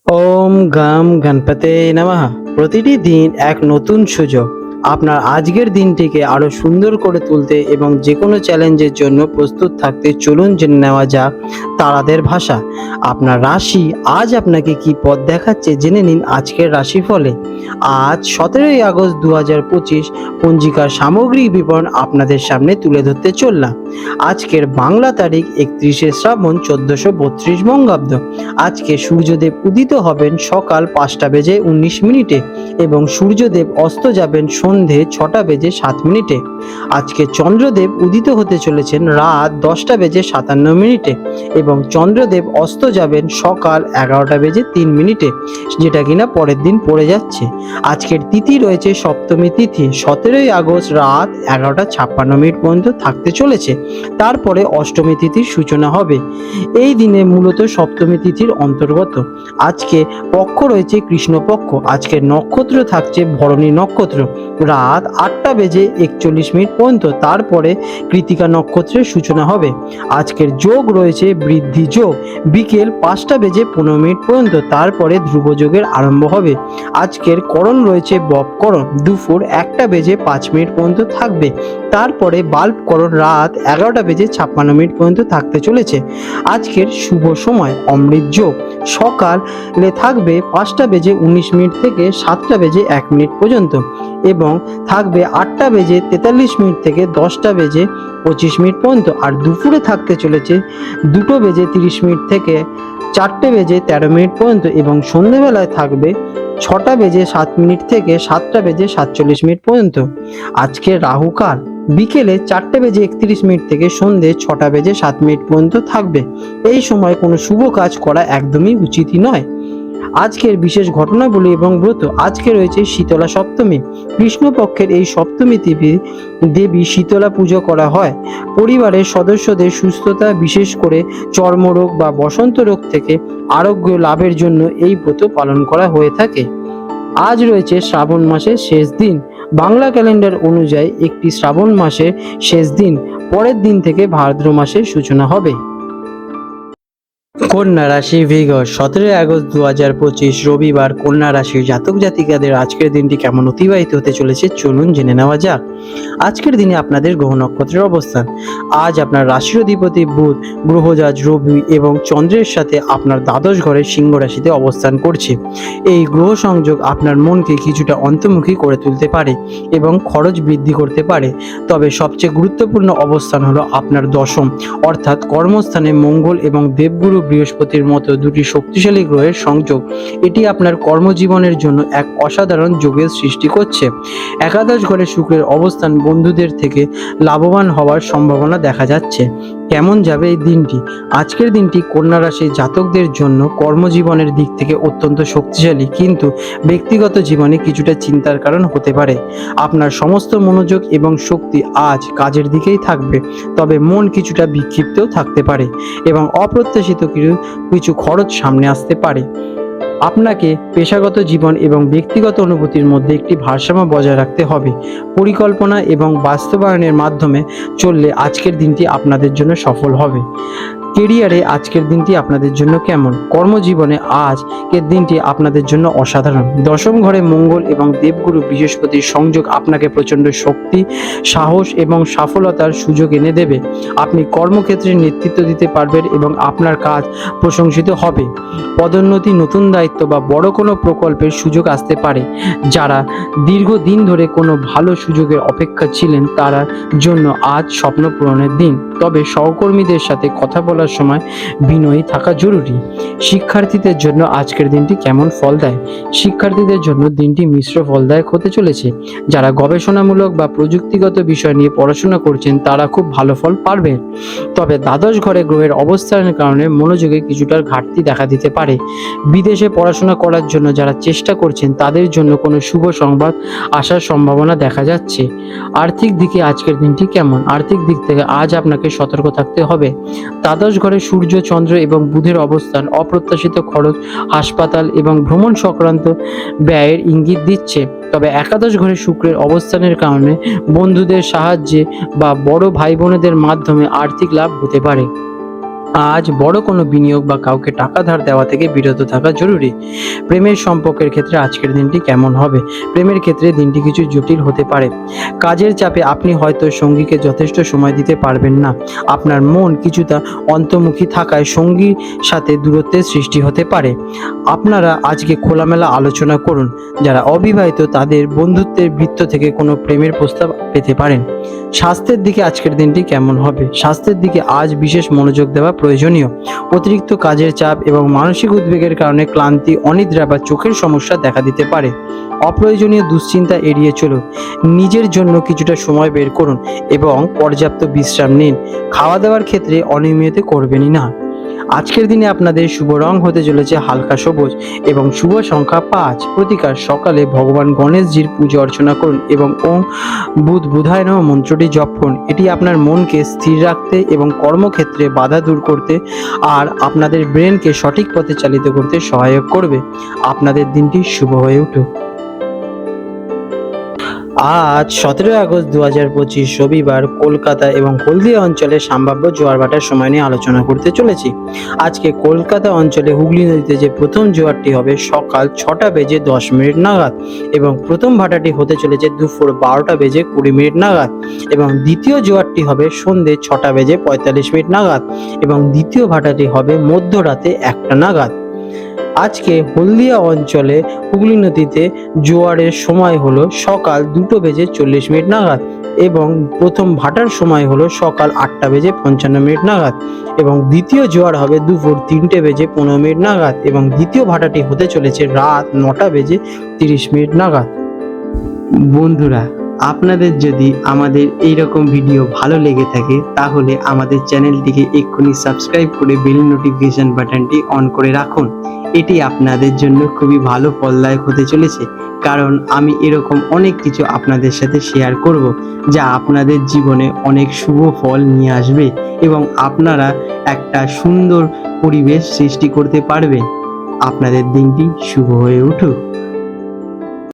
ওম গাম গণপতে নমঃ। প্রতিটি দিন এক নতুন সুযোগ আপনার আজকের দিনটিকে আরো সুন্দর করে তুলতে এবং যে কোনো চ্যালেঞ্জের জন্য প্রস্তুত থাকতে চলুন জেনে নেওয়া যাক তারাদের ভাষা। আপনার রাশি আজ আপনাকে কি পথ দেখাচ্ছে জেনে নিন আজকের রাশিফলে। আজ 17ই আগস্ট 2025 পঞ্জিকার সামগ্রিক বিবরণ আপনাদের সামনে তুলে ধরতে চললাম। আজকের বাংলা তারিখ 31শে শ্রাবণ 1432 বঙ্গাব্দ। আজকে সূর্যদেব উদিত হবেন সকাল 5টা বেজে 19 মিনিটে এবং সূর্যদেব অস্ত যাবেন সন্ধে 6টা বেজে 7 মিনিটে। আজকে চন্দ্রদেব উদিত হতে চলেছেন রাত 10টা বেজে 57 মিনিটে এবং চন্দ্রদেব অস্ত যাবেন সকাল 11টা বেজে 3 মিনিটে, যেটা কিনা পরের দিন পড়ে যাচ্ছে। আজকের তিথি রয়েছে সপ্তমী তিথি, 17ই আগস্ট রাত 11টা 56 মিনিট পর্যন্ত থাকতে চলেছে। তারপরে অষ্টমী তিথির সূচনা হবে। এই দিনে মূলত সপ্তমী তিথির অন্তর্গত। আজকে পক্ষ রয়েছে কৃষ্ণপক্ষ। আজকের নক্ষত্র থাকছে ভরণী নক্ষত্র রাত 8টা বেজে 41 মিনিট পর্যন্ত। তারপরে কৃতিকা নক্ষত্রের সূচনা হবে। আজকের যোগ রয়েছে বৃদ্ধি যোগ বিকেল 5টা বেজে 15 মিনিট পর্যন্ত। তারপরে ধ্রুব যোগের আরম্ভ হবে। আজকের করণ রয়েছে বপকরণ দুপুর 1টা বেজে 5 মিনিট পর্যন্ত থাকবে। তারপরে বাল্বকরণ রাত 11টা বেজে 56 মিনিট পর্যন্ত থাকতে চলেছে। আজকের শুভ সময় অমৃত যোগ সকালে থাকবে 5টা বেজে 19 মিনিট থেকে 7টা বেজে 1 মিনিট পর্যন্ত এবং থাকবে 8টা বেজে 43 মিনিট থেকে 10টা বেজে 25 মিনিট পর্যন্ত। আর দুপুরে থাকতে চলেছে 2টো বেজে 30 মিনিট থেকে 4টে বেজে 13 মিনিট পর্যন্ত এবং সন্ধেবেলায় থাকবে 6টা বেজে 7 মিনিট থেকে 7টা বেজে 47 মিনিট পর্যন্ত। আজকের রাহুকাল বিকেলে 4টা বেজে 31 মিনিট থেকে সন্ধে 6টা বেজে 7 মিনিট পর্যন্ত থাকবে। এই সময় কোনো শুভ কাজ করা একদমই উচিতই নয়। আজকের বিশেষ ঘটনাবলী এবং ব্রত। আজকে রয়েছে শীতলা সপ্তমী। কৃষ্ণপক্ষের এই সপ্তমী দেবী শীতলা পুজো করা হয়। পরিবারের সদস্যদের সুস্থতা, বিশেষ করে চর্মরোগ বা বসন্ত রোগ থেকে আরোগ্য লাভের জন্য এই ব্রত পালন করা হয়ে থাকে। আজ রয়েছে শ্রাবণ মাসের শেষ দিন। বাংলা ক্যালেন্ডার অনুযায়ী একটি শ্রাবণ মাসের শেষ দিন, পরের দিন থেকে ভাদ্র মাসের সূচনা হবে। কন্যা রাশি ভিগর 17ই আগস্ট 2025 রবিবার। কন্যা রাশির জাতক জাতিকাদের আজকের দিনটি কেমন অতিবাহিত হতে চলেছে চলুন জেনে নেওয়া যাক। আজকের দিনে আপনাদের গ্রহ নক্ষত্রের অবস্থান। আজ আপনার রাশির অধিপতি বুধ গ্রহজাজ রবি এবং চন্দ্রের সাথে আপনার দ্বাদশ ঘরের সিংহ রাশিতে অবস্থান করছে। এই গ্রহ সংযোগ আপনার মনকে কিছুটা অন্তর্মুখী করে তুলতে পারে এবং খরচ বৃদ্ধি করতে পারে। তবে সবচেয়ে গুরুত্বপূর্ণ অবস্থান হলো আপনার দশম অর্থাৎ কর্মস্থানে মঙ্গল এবং দেবগুরু বৃহস্পতির মতো দুটি শক্তিশালী গ্রহের সংযোগ। এটি আপনার কর্মজীবনের জন্য এক অসাধারণ যোগের সৃষ্টি করছে। একাদশ ঘরে শুক্রের অবস্থান বন্ধুদের থেকে লাভবান হওয়ার সম্ভাবনা দেখা যাচ্ছে। কেমন যাবে এই দিনটি? আজকের দিনটি কন্যা রাশির জাতকদের জন্য কর্মজীবনের দিক থেকে অত্যন্ত শক্তিশালী, কিন্তু ব্যক্তিগত জীবনে কিছুটা চিন্তার কারণ হতে পারে। আপনার সমস্ত মনোযোগ এবং শক্তি আজ কাজের দিকেই থাকবে, তবে মন কিছুটা বিক্ষিপ্তও থাকতে পারে এবং অপ্রত্যাশিত কিছু খরচ সামনে আসতে পারে। আপনাকে পেশাগত জীবন এবং ব্যক্তিগত অনুভূতির মধ্যে একটি ভারসাম্য বজায় রাখতে হবে। পরিকল্পনা এবং বাস্তবায়নের মাধ্যমে চললে আজকের দিনটি আপনাদের জন্য সফল হবে। কেরিয়ারে আজকের দিনটি আপনাদের জন্য কেমন? কর্মজীবনে আজকের দিনটি আপনাদের জন্য অসাধারণ। দশম ঘরে মঙ্গল এবং দেবগুরু বৃহস্পতির সংযোগ আপনাকে প্রচণ্ড শক্তি, সাহস এবং সফলতার সুযোগ এনে দেবে। আপনি কর্মক্ষেত্রে নেতৃত্ব দিতে পারবেন এবং আপনার কাজ প্রশংসিত হবে। পদোন্নতি, নতুন দায়িত্ব বা বড় কোনো প্রকল্পের সুযোগ আসতে পারে। যারা দীর্ঘদিন ধরে কোনো ভালো সুযোগের অপেক্ষা ছিলেন তার জন্য আজ স্বপ্ন পূরণের দিন। তবে সহকর্মীদের সাথে কথা বলার সময় বিনয়ী থাকা জরুরি। শিক্ষার্থীদের জন্য আজকের দিনটি কেমন ফল দেয়? শিক্ষার্থীদের জন্য দিনটি মিশ্র ফলদায়ক হতে চলেছে। যারা গবেষণামূলক বা প্রযুক্তিগত বিষয় নিয়ে পড়াশোনা করছেন তারা খুব ভালো ফল পাবেন। তবে দ্বাদশ ঘরে গ্রহের অবস্থানের কারণে মনোযোগে কিছুটা ঘাটতি দেখা দিতে পারে। বিদেশে পড়াশোনা করার জন্য যারা চেষ্টা করছেন তাদের জন্য কোনো শুভ সংবাদ আসার সম্ভাবনা দেখা যাচ্ছে। আর্থিক দিকে আজকের দিনটি কেমন? আর্থিক দিক থেকে আজ আপনাকে সতর্ক থাকতে হবে। দ্বাদশ ঘরে সূর্য, চন্দ্র এবং বুধের অবস্থান অপ্রত্যাশিত খরচ, হাসপাতাল এবং ভ্রমণ সংক্রান্ত ব্যয়ের ইঙ্গিত দিচ্ছে। তবে একাদশ ঘরে শুক্রের অবস্থানের কারণে বন্ধুদের সাহায্যে বা বড় ভাই বোনেদের মাধ্যমে আর্থিক লাভ হতে পারে। আজ বড় কোনো বিনিয়োগ বা কাউকে টাকা ধার দেওয়া থেকে বিরত থাকা জরুরি। প্রেমের সম্পর্কের ক্ষেত্রে আজকের দিনটি কেমন হবে? প্রেমের ক্ষেত্রে দিনটি কিছু জটিল হতে পারে। কাজের চাপে আপনি হয়তো সঙ্গীকে যথেষ্ট সময় দিতে পারবেন না। আপনার মন কিছুটা অন্তর্মুখী থাকায় সঙ্গীর সাথে দূরত্বের সৃষ্টি হতে পারে। আপনারা আজকে খোলামেলা আলোচনা করুন। যারা অবিবাহিত তাদের বন্ধুত্বের বৃত্ত থেকে কোনো প্রেমের প্রস্তাব পেতে পারেন। স্বাস্থ্যের দিকে আজকের দিনটি কেমন হবে? স্বাস্থ্যের দিকে আজ বিশেষ মনোযোগ দেওয়া প্রয়োজনীয়। অতিরিক্ত কাজের চাপ এবং মানসিক উদ্বেগের কারণে ক্লান্তি, অনিদ্রা বা চোখের সমস্যা দেখা দিতে পারে। অপ্রয়োজনীয় দুশ্চিন্তা এড়িয়ে চলুন। নিজের জন্য কিছুটা সময় বের করুন এবং পর্যাপ্ত বিশ্রাম নিন। খাওয়া দাওয়ার ক্ষেত্রে অনিয়মিত করবেনই না। আজকের দিনে আপনাদের শুভ রং হতে চলেছে হালকা সবুজ এবং শুভ সংখ্যা 5। প্রতিকার: সকালে ভগবান গণেশজির পুজো অর্চনা করুন এবং ওম বুধায় নমঃ মন্ত্রটি জপ করুন। এটি আপনার মনকে স্থির রাখতে এবং কর্মক্ষেত্রে বাধা দূর করতে আর আপনাদের ব্রেনকে সঠিক পথে চালিত করতে সহায়ক করবে। আপনাদের দিনটি শুভ হয়ে উঠুক। আজ 17 আগস্ট 2025 রবিবার কলকাতা এবং হলদিয়া অঞ্চলে সম্ভাব্য জোয়ার ভাটার সময় নিয়ে আলোচনা করতে চলেছি। আজকে কলকাতা অঞ্চলে হুগলি নদীতে যে প্রথম জোয়ারটি হবে সকাল 6:10 নাগাদ এবং প্রথম ভাটাটি হতে চলেছে দুপুর 12:20 নাগাদ এবং দ্বিতীয় জোয়ারটি হবে সন্ধ্যে 6:45 নাগাদ এবং দ্বিতীয় ভাটাটি হবে মধ্যরাতে 1টা নাগাদ। আজকে হলদিয়া অঞ্চলে হুগলি নদীতে জোয়ারের সময় হলো সকাল 2:40 নাগাদ এবং প্রথম ভাটার সময় হলো সকাল 8:55 নাগাদ এবং দ্বিতীয় জোয়ার হবে দুপুর 3:15 নাগাদ এবং দ্বিতীয় ভাটাটি হতে চলেছে রাত 9:30 নাগাদ। বন্ধুরা, আপনাদের যদি আমাদের এইরকম ভিডিও ভালো লেগে থাকে তাহলে আমাদের চ্যানেলটিকে এক্ষুনি সাবস্ক্রাইব করে বেল নোটিফিকেশন বাটনটি অন করে রাখুন। এটি আপনাদের জন্য খুবই ভালো ফলদায়ক হতে চলেছে, কারণ আমি এরকম অনেক কিছু আপনাদের সাথে শেয়ার করব যা আপনাদের জীবনে অনেক শুভ ফল নিয়ে আসবে এবং আপনারা একটা সুন্দর পরিবেশ সৃষ্টি করতে পারবেন। আপনাদের দিনটি শুভ হয়ে উঠুক।